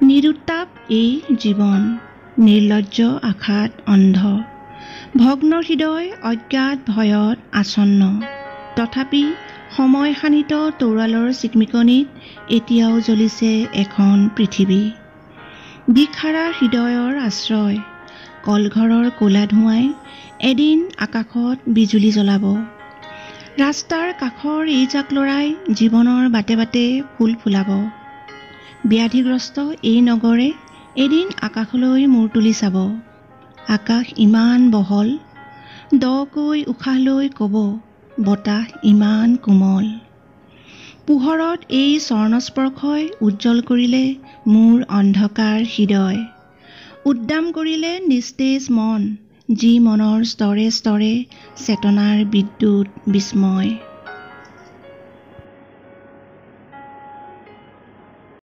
নিৰুত্তাপ এই জীৱন, নিৰ্লজ্জ আশাত অন্ধ, ভগ্ন হৃদয় অজ্ঞাত ভয়ত আচ্ছন্ন। তথাপি সময় শানিত তৰোৱালৰ চিকমিকনিত এতিয়াও জ্বলিছে এখন পৃথিৱী। দিশহাৰা হৃদয়ৰ আশ্ৰয়, কলঘৰৰ ক'লা ধোঁৱাই এদিন আকাশত বিজুলী জ্বলাব। ৰাস্তাৰ কাষৰ এইজাক লৰাই জীৱনৰ বাটে বাটে ফুল ফুলাব। ব্যাধিগ্ৰস্ত এই নগৰে এদিন আকাশলৈ মূৰ তুলি চাব। আকাশ ইমান বহল, দকৈ উশাহ লৈ ক'ব, বতাহ ইমান কোমল। পোহৰত এই স্বৰ্ণস্পৰ্শই উজ্জ্বল কৰিলে মোৰ অন্ধকাৰ হৃদয়, উদ্দাম কৰিলে নিস্তেজ মন, যি মনৰ স্তৰে স্তৰে চেতনাৰ বিদ্যুৎ বিস্ময়।